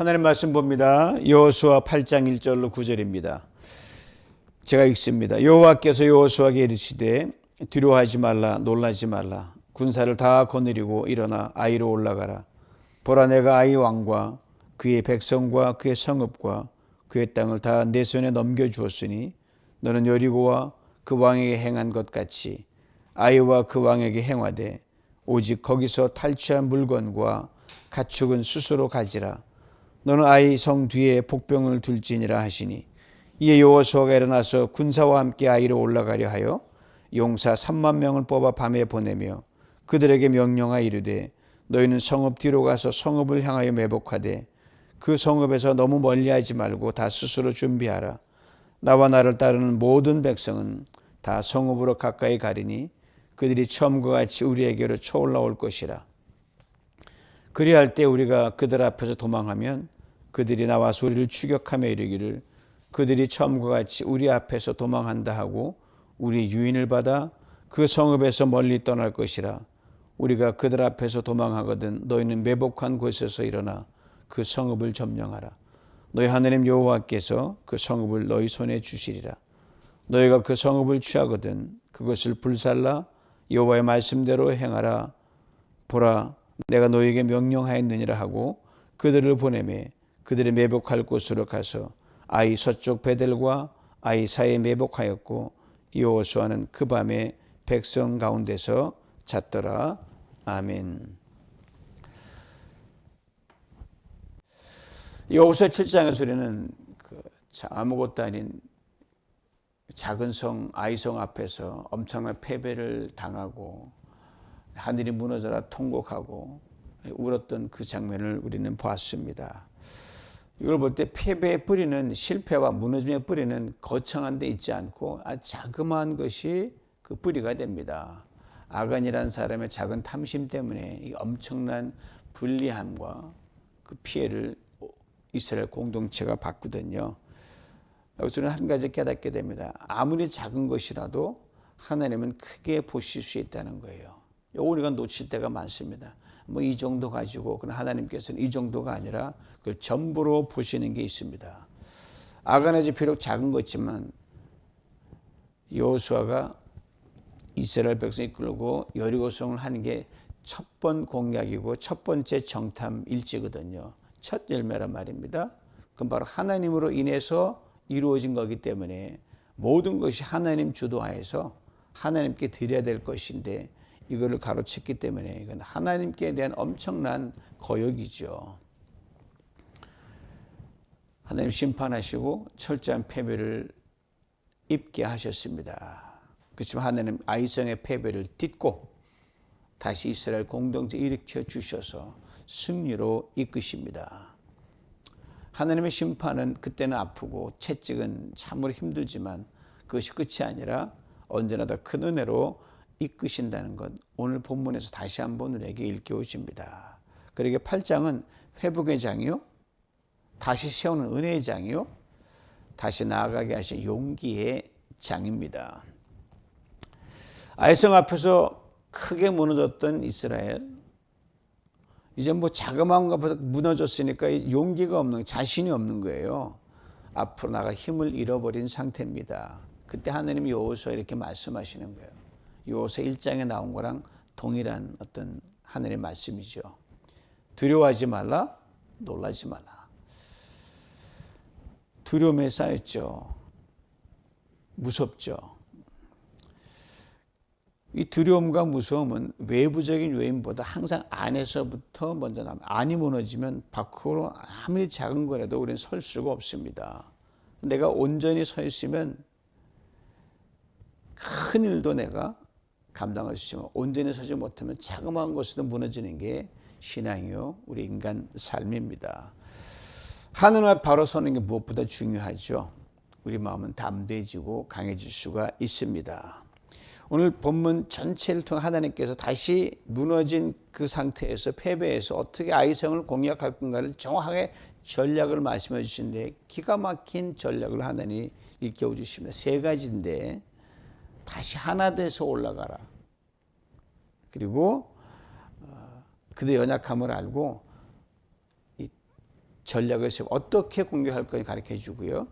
하나님 말씀 봅니다. 여호수아 8장 1절로 9절입니다. 제가 읽습니다. 여호와께서 여호수아에게 이르시되 두려워하지 말라, 놀라지 말라. 군사를 다 거느리고 일어나 아이로 올라가라. 보라, 내가 아이 왕과 그의 백성과 그의 성읍과 그의 땅을 다 내 손에 넘겨주었으니 너는 여리고와 그 왕에게 행한 것 같이 아이와 그 왕에게 행하되 오직 거기서 탈취한 물건과 가축은 스스로 가지라. 너는 아이 성 뒤에 복병을 둘지니라 하시니, 이에 여호수아가 일어나서 군사와 함께 아이로 올라가려 하여 용사 3만 명을 뽑아 밤에 보내며 그들에게 명령하여 이르되, 너희는 성읍 뒤로 가서 성읍을 향하여 매복하되 그 성읍에서 너무 멀리하지 말고 다 스스로 준비하라. 나와 나를 따르는 모든 백성은 다 성읍으로 가까이 가리니 그들이 처음과 같이 우리에게로 쳐올라올 것이라. 그리할 때 우리가 그들 앞에서 도망하면 그들이 나와서 우리를 추격하며 이르기를, 그들이 처음과 같이 우리 앞에서 도망한다 하고 우리 유인을 받아 그 성읍에서 멀리 떠날 것이라. 우리가 그들 앞에서 도망하거든 너희는 매복한 곳에서 일어나 그 성읍을 점령하라. 너희 하나님 여호와께서 그 성읍을 너희 손에 주시리라. 너희가 그 성읍을 취하거든 그것을 불살라 여호와의 말씀대로 행하라. 보라, 내가 너희에게 명령하였느니라 하고 그들을 보내매 그들이 매복할 곳으로 가서 아이 서쪽 베델과 아이 사이에 매복하였고 여호수아는 그 밤에 백성 가운데서 잤더라. 아멘. 여호수아 7장에서 우리는 아무것도 아닌 작은 성 아이성 앞에서 엄청난 패배를 당하고 하늘이 무너져라 통곡하고 울었던 그 장면을 우리는 보았습니다. 이걸 볼 때 패배의 뿌리는, 실패와 무너짐의 뿌리는 거창한 데 있지 않고 아주 자그마한 것이 그 뿌리가 됩니다. 아간이라는 사람의 작은 탐심 때문에 이 엄청난 불리함과 그 피해를 이스라엘 공동체가 받거든요. 여기서 우리는 한 가지 깨닫게 됩니다. 아무리 작은 것이라도 하나님은 크게 보실 수 있다는 거예요. 우리가 놓칠 때가 많습니다. 뭐 이 정도 가지고, 그러나 하나님께서는 이 정도가 아니라 그걸 전부로 보시는 게 있습니다. 아간의 집 비록 작은 것지만 여호수아가 이스라엘 백성 이끌고 여리고성을 하는 게 첫 번 공략이고 첫 번째 정탐 일지거든요. 첫 열매란 말입니다. 그건 바로 하나님으로 인해서 이루어진 거기 때문에 모든 것이 하나님 주도하에서 하나님께 드려야 될 것인데 이거를 가로챘기 때문에 이건 하나님께 대한 엄청난 거역이죠. 하나님 심판하시고 철저한 패배를 입게 하셨습니다. 그렇지만 하나님 아이성의 패배를 딛고 다시 이스라엘 공동체 일으켜 주셔서 승리로 이끄십니다. 하나님의 심판은 그때는 아프고 채찍은 참으로 힘들지만 그것이 끝이 아니라 언제나 더 큰 은혜로 이끄신다는 것, 오늘 본문에서 다시 한번 우리에게 일깨워집니다. 그러게 8장은 회복의 장이요, 다시 세우는 은혜의 장이요, 다시 나아가게 하신 용기의 장입니다. 아이성 앞에서 크게 무너졌던 이스라엘, 이제 뭐 자그마한 것 앞에서 무너졌으니까 용기가 없는, 자신이 없는 거예요. 앞으로 나갈 힘을 잃어버린 상태입니다. 그때 하나님이 여호수아 이렇게 말씀하시는 거예요. 여호수아 1장에 나온 거랑 동일한 어떤 하늘의 말씀이죠. 두려워하지 말라, 놀라지 말라. 두려움에 쌓였죠. 무섭죠. 이 두려움과 무서움은 외부적인 요인보다 항상 안에서부터 먼저 나옵니다. 안이 무너지면 밖으로 아무리 작은 거라도 우리는 설 수가 없습니다. 내가 온전히 서 있으면 큰 일도 내가 감당할 수 있지만 온전히 서지 못하면 자그마한 것으로 무너지는 게 신앙이요, 우리 인간 삶입니다. 하늘 앞에 바로 서는 게 무엇보다 중요하죠. 우리 마음은 담대해지고 강해질 수가 있습니다. 오늘 본문 전체를 통해 하나님께서 다시 무너진 그 상태에서 패배해서 어떻게 아이성을 공략할 건가를 정확하게 전략을 말씀해 주시는데, 기가 막힌 전략을 하나님이 일깨워 주십니다. 세 가지인데 다시 하나 돼서 올라가라. 그리고 그들의 연약함을 알고 전략을 세우고 어떻게 공격할 건지 가르쳐 주고요.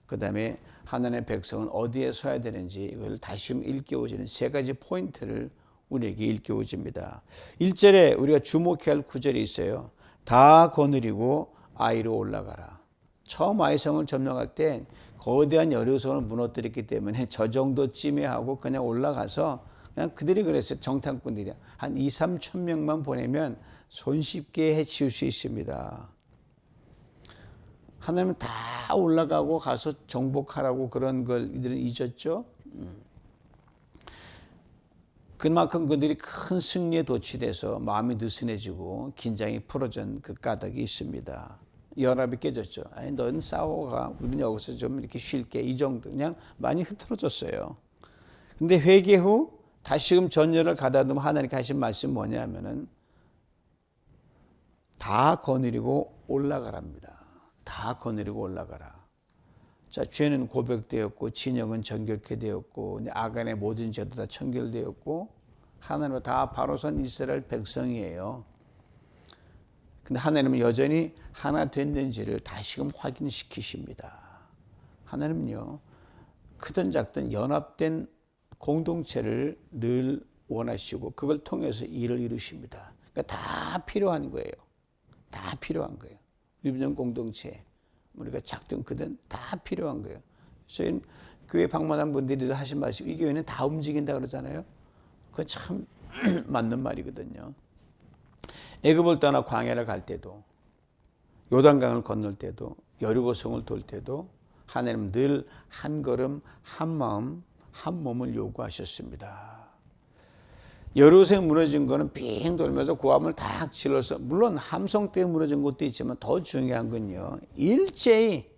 그 다음에 하나님의 백성은 어디에 서야 되는지 이걸 다시 일깨워주는 세 가지 포인트를 우리에게 일깨워줍니다. 1절에 우리가 주목해야 할 구절이 있어요. 다 거느리고 아이로 올라가라. 처음 아이성을 점령할 때 거대한 여리고성을 무너뜨렸기 때문에 저 정도쯤에 하고 그냥 올라가서 그냥 그들이 그랬어요. 정탐꾼들이 한 2, 3천 명만 보내면 손쉽게 해치울 수 있습니다. 하나님은 다 올라가고 가서 정복하라고 그런 걸 이들은 잊었죠. 그만큼 그들이 큰 승리에 도취돼서 마음이 느슨해지고 긴장이 풀어진 그 까닭이 있습니다. 연합이 깨졌죠. 아니, 넌 싸워가. 우리는 여기서 좀 이렇게 쉴게. 이 정도. 그냥 많이 흐트러졌어요. 근데 회개 후 다시금 전열을 가다듬어 하나님께 하신 말씀 뭐냐면은 다 거느리고 올라가랍니다. 다 거느리고 올라가라. 자, 죄는 고백되었고 진영은 정결케 되었고 아간의 모든 죄도 다 청결되었고 하나님은 다 바로 선 이스라엘 백성이에요. 근데 하나님은 여전히 하나 됐는지를 다시금 확인시키십니다. 하나님은요, 크든 작든 연합된 공동체를 늘 원하시고 그걸 통해서 일을 이루십니다. 그러니까 다 필요한 거예요. 다 필요한 거예요. 유비전 공동체, 우리가 작든 크든 다 필요한 거예요. 저희 교회 방문한 분들이 하신 말씀, 이 교회는 다 움직인다 그러잖아요. 그거 참 맞는 말이거든요. 애굽을 떠나 광야를 갈 때도, 요단강을 건널 때도, 여리고성을 돌 때도 하나님은 늘 한 걸음, 한 마음, 한 몸을 요구하셨습니다. 여리고성이 무너진 거는 빙 돌면서 고함을 딱 질러서, 물론 함성 때문에 무너진 것도 있지만 더 중요한 건요, 일제히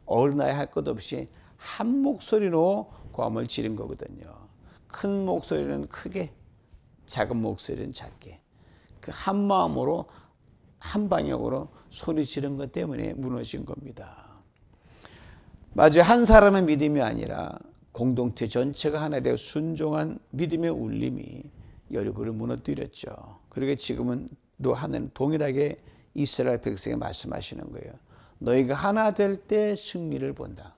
어른아이 할 것 없이 한 목소리로 고함을 지른 거거든요. 큰 목소리는 크게, 작은 목소리는 작게, 그 한 마음으로 한 방향으로 소리 지른 것 때문에 무너진 겁니다. 마치 한 사람의 믿음이 아니라 공동체 전체가 하나 되어 순종한 믿음의 울림이 여리고를 무너뜨렸죠. 그러게 지금은 또 하나님 동일하게 이스라엘 백성에 말씀하시는 거예요. 너희가 하나 될 때 승리를 본다.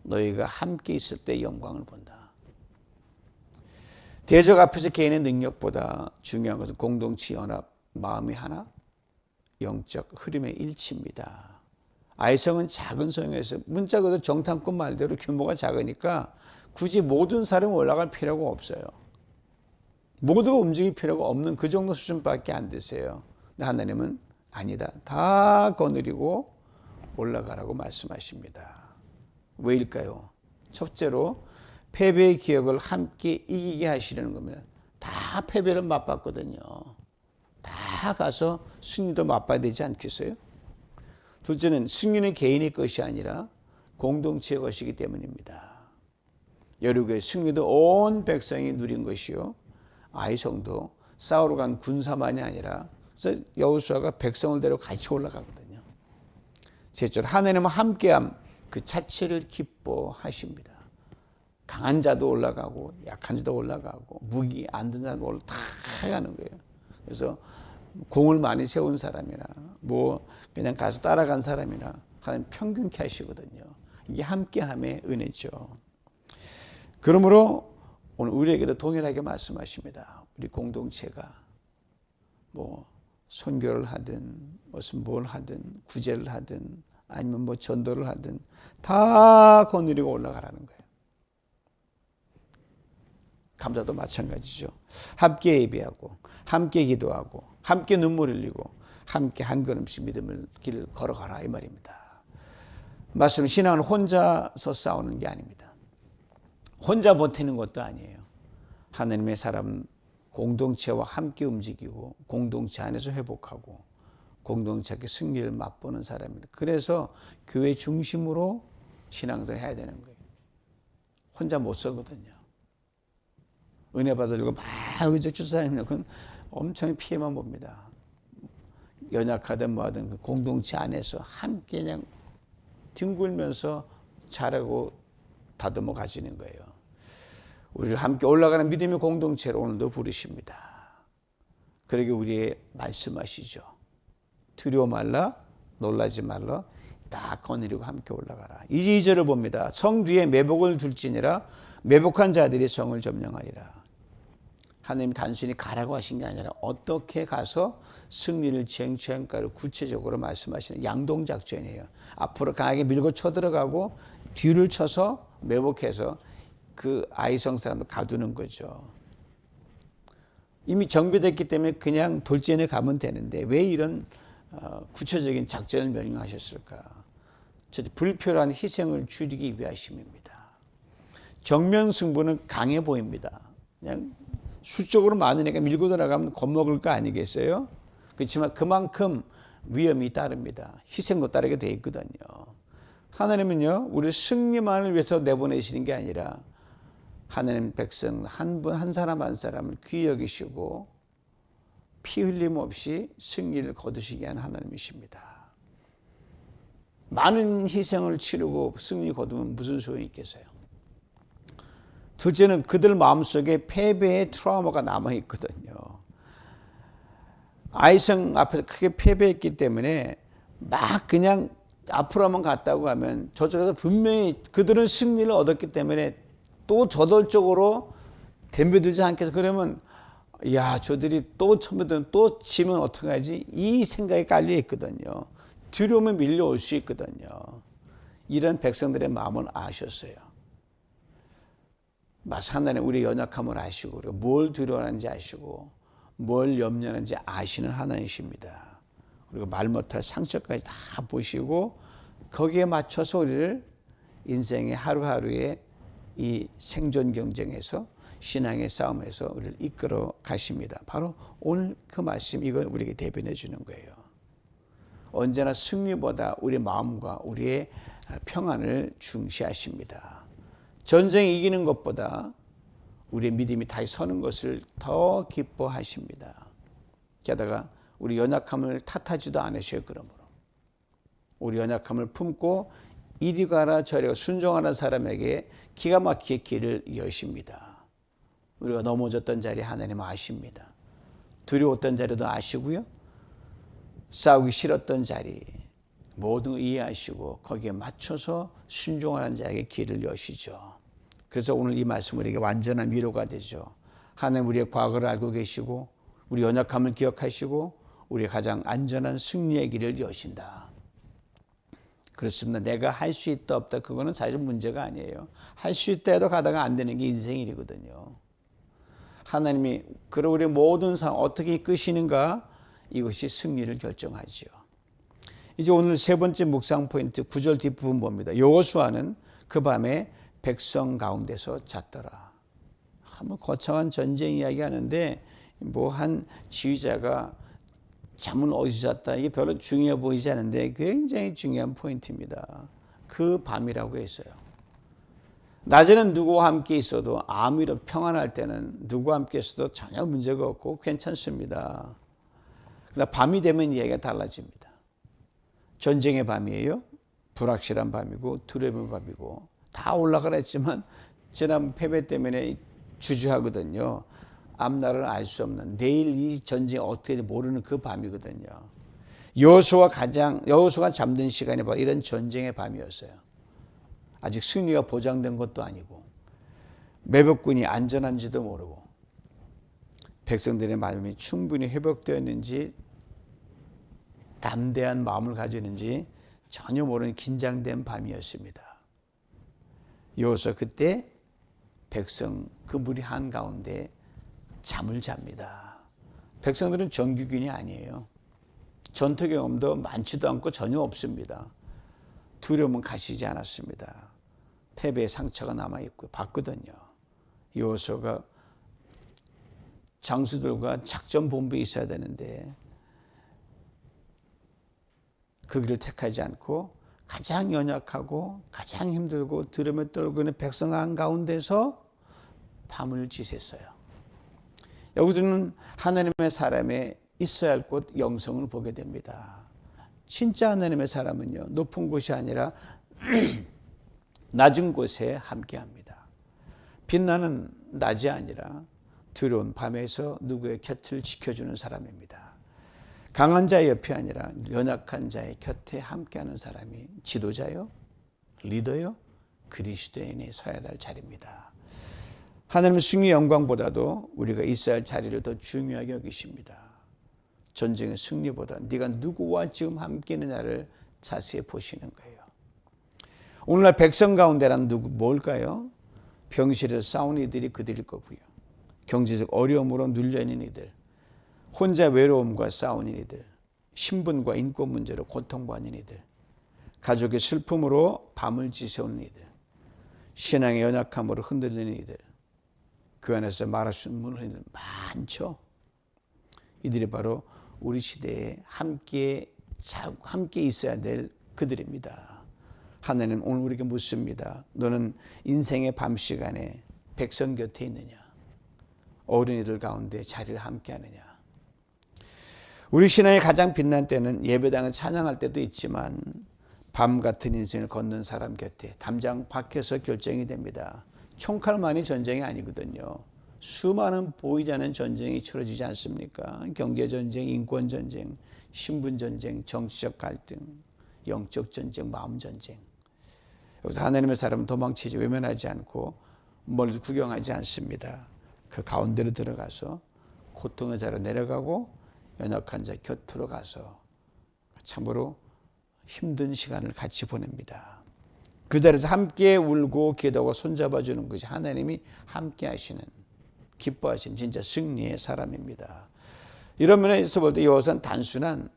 너희가 함께 있을 때 영광을 본다. 대적 앞에서 개인의 능력보다 중요한 것은 공동체 연합, 마음이 하나, 영적 흐름의 일치입니다. 아이성은 작은 성에서 문자 그대로 정탐꾼 말대로 규모가 작으니까 굳이 모든 사람이 올라갈 필요가 없어요. 모두가 움직일 필요가 없는 그 정도 수준밖에 안 되세요. 근데 하나님은 아니다. 다 거느리고 올라가라고 말씀하십니다. 왜일까요? 첫째로 패배의 기억을 함께 이기게 하시려는 겁니다. 다 패배를 맛봤거든요. 다 가서 승리도 맛봐야 되지 않겠어요? 둘째는 승리는 개인의 것이 아니라 공동체의 것이기 때문입니다. 여리고의 승리도 온 백성이 누린 것이요, 아이성도 싸우러 간 군사만이 아니라 그래서 여호수아가 백성을 데리고 같이 올라가거든요. 셋째로 하나님은 함께함 그 자체를 기뻐하십니다. 강한 자도 올라가고 약한 자도 올라가고 무기 안 든 자도 다 가는 거예요. 그래서 공을 많이 세운 사람이나 뭐 그냥 가서 따라간 사람이나 하나님 평균케 하시거든요. 이게 함께함의 은혜죠. 그러므로 오늘 우리에게도 동일하게 말씀하십니다. 우리 공동체가 뭐 선교를 하든 무슨 뭘 하든 구제를 하든 아니면 뭐 전도를 하든 다 거느리고 올라가라는 거예요. 감사도 마찬가지죠. 함께 예배하고 함께 기도하고 함께 눈물 흘리고 함께 한 걸음씩 믿음을 길을 걸어가라 이 말입니다. 말씀 신앙은 혼자서 싸우는 게 아닙니다. 혼자 버티는 것도 아니에요. 하나님의 사람 공동체와 함께 움직이고 공동체 안에서 회복하고 공동체의 승리를 맛보는 사람입니다. 그래서 교회 중심으로 신앙생활을 해야 되는 거예요. 혼자 못 살거든요. 은혜 받으려고 막 의적 주사하면 그건 엄청 피해만 봅니다. 연약하든 뭐하든 그 공동체 안에서 함께 그냥 뒹굴면서 잘하고 다듬어 가지는 거예요. 우리를 함께 올라가는 믿음의 공동체로 오늘도 부르십니다. 그러게 우리의 말씀하시죠. 두려워 말라, 놀라지 말라. 다 거느리고 함께 올라가라. 이제 2절을 봅니다. 성 뒤에 매복을 둘지니라. 매복한 자들이 성을 점령하리라. 하나님이 단순히 가라고 하신 게 아니라 어떻게 가서 승리를 쟁취할까를 구체적으로 말씀하시는 양동작전이에요. 앞으로 강하게 밀고 쳐들어가고 뒤를 쳐서 매복해서 그 아이성 사람을 가두는 거죠. 이미 정비됐기 때문에 그냥 돌진해 가면 되는데 왜 이런 구체적인 작전을 명령하셨을까? 불필요한 희생을 줄이기 위하심입니다. 정면 승부는 강해 보입니다. 그냥 수적으로 많으니까 밀고 들어가면 겁먹을 거 아니겠어요? 그렇지만 그만큼 위험이 따릅니다. 희생도 따르게 돼 있거든요. 하나님은요, 우리 승리만을 위해서 내보내시는 게 아니라 하나님 백성 한 분 한 사람 한 사람을 귀히 여기시고 피 흘림 없이 승리를 거두시게 하는 하나님이십니다. 많은 희생을 치르고 승리 거두면 무슨 소용이 있겠어요? 둘째는 그들 마음속에 패배의 트라우마가 남아있거든요. 아이성 앞에서 크게 패배했기 때문에 막 그냥 앞으로만 갔다고 하면 저쪽에서 분명히 그들은 승리를 얻었기 때문에 또 저돌적으로 덤벼들지 않겠어. 그러면 야, 저들이 또 처음부터 또 지면 어떡하지? 이 생각이 깔려 있거든요. 두려움에 밀려올 수 있거든요. 이런 백성들의 마음을 아셨어요. 하나님 우리 연약함을 아시고 우리가 뭘 두려워하는지 아시고 뭘 염려하는지 아시는 하나님이십니다. 그리고 말 못할 상처까지 다 보시고 거기에 맞춰서 우리를 인생의 하루하루의 이 생존 경쟁에서 신앙의 싸움에서 우리를 이끌어 가십니다. 바로 오늘 그 말씀 이걸 우리에게 대변해 주는 거예요. 언제나 승리보다 우리 마음과 우리의 평안을 중시하십니다. 전쟁에 이기는 것보다 우리의 믿음이 다시 서는 것을 더 기뻐하십니다. 게다가 우리 연약함을 탓하지도 않으셔요. 그러므로 우리 연약함을 품고 이리 가라 저리 가라 순종하는 사람에게 기가 막히게 길을 여십니다. 우리가 넘어졌던 자리 하나님 아십니다. 두려웠던 자리도 아시고요. 싸우기 싫었던 자리 모든 걸 이해하시고 거기에 맞춰서 순종하는 자에게 길을 여시죠. 그래서 오늘 이 말씀 우리에게 완전한 위로가 되죠. 하나님 우리의 과거를 알고 계시고 우리 연약함을 기억하시고 우리 가장 안전한 승리의 길을 여신다. 그렇습니다. 내가 할 수 있다 없다 그거는 사실 문제가 아니에요. 할 수 있다 해도 가다가 안 되는 게 인생 일이거든요. 하나님이 그리고 우리 모든 상황 어떻게 이끄시는가 이것이 승리를 결정하죠. 이제 오늘 세 번째 묵상 포인트 9절 뒷부분 봅니다. 여호수아는 그 밤에 백성 가운데서 잤더라. 한번 거창한 전쟁 이야기 하는데 뭐 한 지휘자가 잠은 어디서 잤다 이게 별로 중요해 보이지 않은데 굉장히 중요한 포인트입니다. 그 밤이라고 했어요. 낮에는 누구와 함께 있어도 아무 일 없이 평안할 때는 누구와 함께 있어도 전혀 문제가 없고 괜찮습니다. 그러나 밤이 되면 이야기가 달라집니다. 전쟁의 밤이에요. 불확실한 밤이고 두려움의 밤이고 다 올라가라 했지만 지난 패배 때문에 주저하거든요. 앞날을 알 수 없는 내일 이 전쟁이 어떻게 될지 모르는 그 밤이거든요. 여호수아가 잠든 시간이 바로 이런 전쟁의 밤이었어요. 아직 승리가 보장된 것도 아니고 매복군이 안전한지도 모르고 백성들의 마음이 충분히 회복되었는지 담대한 마음을 가지는지 전혀 모르는 긴장된 밤이었습니다. 여호수아 그때 백성 그 무리 한가운데 잠을 잡니다. 백성들은 정규군이 아니에요. 전투 경험도 많지도 않고 전혀 없습니다. 두려움은 가시지 않았습니다. 패배의 상처가 남아있고 봤거든요. 여호수아가 장수들과 작전본부에 있어야 되는데 그 길을 택하지 않고 가장 연약하고 가장 힘들고 두려움에 떨고 있는 백성 한가운데서 밤을 지샜어요. 여기서는 하나님의 사람의 있어야 할 곳 영성을 보게 됩니다. 진짜 하나님의 사람은요, 높은 곳이 아니라 낮은 곳에 함께합니다. 빛나는 낮이 아니라 두려운 밤에서 누구의 곁을 지켜주는 사람입니다. 강한 자의 옆이 아니라 연약한 자의 곁에 함께하는 사람이 지도자요, 리더요, 그리스도인이 서야 될 자리입니다. 하나님은 승리 영광보다도 우리가 있어야 할 자리를 더 중요하게 여기십니다. 전쟁의 승리보다 네가 누구와 지금 함께 있느냐를 자세히 보시는 거예요. 오늘날 백성 가운데란 뭘까요? 병실에서 싸우는 이들이 그들일 거고요. 경제적 어려움으로 눌려있는 이들, 혼자 외로움과 싸우는 이들, 신분과 인권 문제로 고통받는 이들, 가족의 슬픔으로 밤을 지새우는 이들, 신앙의 연약함으로 흔들리는 이들, 그 안에서 말할 수 없는 이들 많죠. 이들이 바로 우리 시대에 함께 있어야 될 그들입니다. 하나님은 오늘 우리에게 묻습니다. 너는 인생의 밤 시간에 백성 곁에 있느냐? 어린이들 가운데 자리를 함께 하느냐? 우리 신앙의 가장 빛난 때는 예배당을 찬양할 때도 있지만 밤 같은 인생을 걷는 사람 곁에 담장 밖에서 결정이 됩니다. 총칼만이 전쟁이 아니거든요. 수많은 보이지 않는 전쟁이 치러지지 않습니까? 경제전쟁, 인권전쟁, 신분전쟁, 정치적 갈등, 영적 전쟁, 마음전쟁. 여기서 하나님의 사람은 도망치지, 외면하지 않고 멀리 구경하지 않습니다. 그 가운데로 들어가서 고통의 자리로 내려가고 연약한 자 곁으로 가서 참으로 힘든 시간을 같이 보냅니다. 그 자리에서 함께 울고 기도하고 손잡아 주는 것이 하나님이 함께 하시는, 기뻐하시는 진짜 승리의 사람입니다. 이런 면에서 볼 때 여호수아는 단순한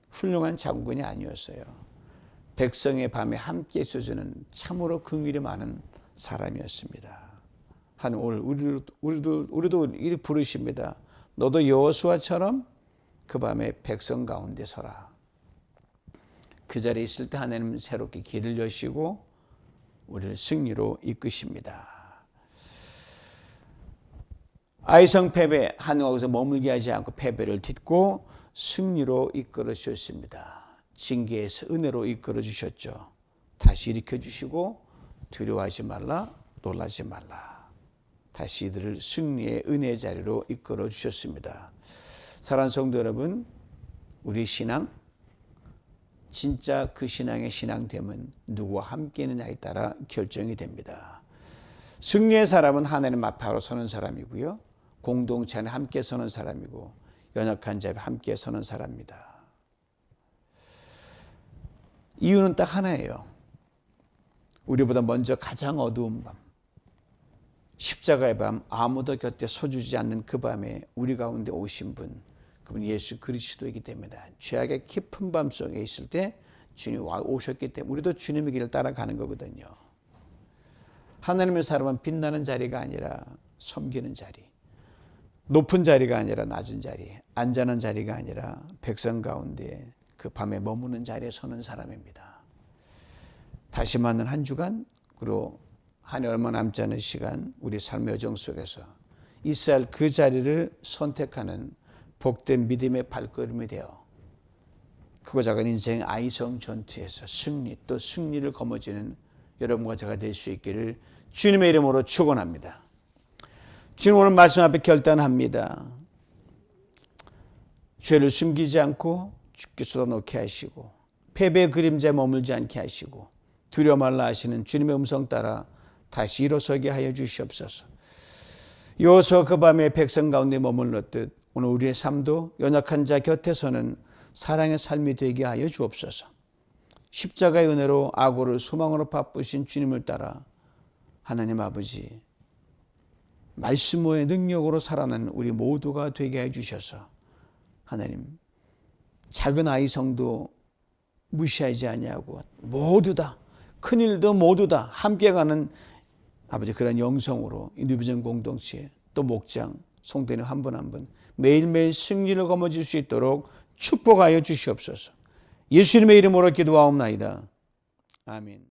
훌륭한 장군이 아니었어요. 백성의 밤에 함께 있어주는 참으로 긍휼이 많은 사람이었습니다. 오늘 우리도 이렇게 부르십니다. 너도 여호수아처럼 그 밤에 백성 가운데 서라. 그 자리에 있을 때 하나님은 새롭게 길을 여시고 우리를 승리로 이끄십니다. 아이성 패배, 한국에서 머물게 하지 않고 패배를 딛고 승리로 이끌어 주셨습니다. 징계에서 은혜로 이끌어 주셨죠. 다시 일으켜 주시고 두려워하지 말라, 놀라지 말라. 다시 이들을 승리의 은혜의 자리로 이끌어 주셨습니다. 사랑하는 성도 여러분, 우리 신앙, 진짜 그 신앙의 신앙됨은 누구와 함께 있느냐에 따라 결정이 됩니다. 승리의 사람은 하나님 앞에 바로 서는 사람이고요. 공동체 안에 함께 서는 사람이고 연약한 자에 함께 서는 사람입니다. 이유는 딱 하나예요. 우리보다 먼저 가장 어두운 밤, 십자가의 밤, 아무도 곁에 서주지 않는 그 밤에 우리 가운데 오신 분, 그분 예수 그리스도이기 때문에 죄악의 깊은 밤 속에 있을 때 주님이 오셨기 때문에 우리도 주님의 길을 따라가는 거거든요. 하나님의 사람은 빛나는 자리가 아니라 섬기는 자리, 높은 자리가 아니라 낮은 자리, 안전한 자리가 아니라 백성 가운데 그 밤에 머무는 자리에 서는 사람입니다. 다시 맞는 한 주간, 그리고 한 해 얼마 남지 않은 시간, 우리 삶의 여정 속에서 있어야 할 그 자리를 선택하는 복된 믿음의 발걸음이 되어 크고 작은 인생 아이성 전투에서 승리, 또 승리를 거머쥐는 여러분과 제가 될 수 있기를 주님의 이름으로 축원합니다. 주님 오늘 말씀 앞에 결단합니다. 죄를 숨기지 않고 죽게 쏟아놓게 하시고 패배의 그림자에 머물지 않게 하시고 두려워 말라 하시는 주님의 음성 따라 다시 일어서게 하여 주시옵소서. 여호수아 그 밤에 백성 가운데 머물렀듯 오늘 우리의 삶도 연약한 자 곁에서는 사랑의 삶이 되게 하여 주옵소서. 십자가의 은혜로 악오를 소망으로 바쁘신 주님을 따라 하나님 아버지 말씀의 능력으로 살아나는 우리 모두가 되게 해 주셔서 하나님 작은 아이 성도 무시하지 아니하고 모두 다 큰일도 모두 다 함께 가는 아버지 그런 영성으로 이 뉴비전 공동체 또 목장 성도님 한 분 한 분 매일매일 승리를 거머쥘 수 있도록 축복하여 주시옵소서. 예수님의 이름으로 기도하옵나이다. 아멘.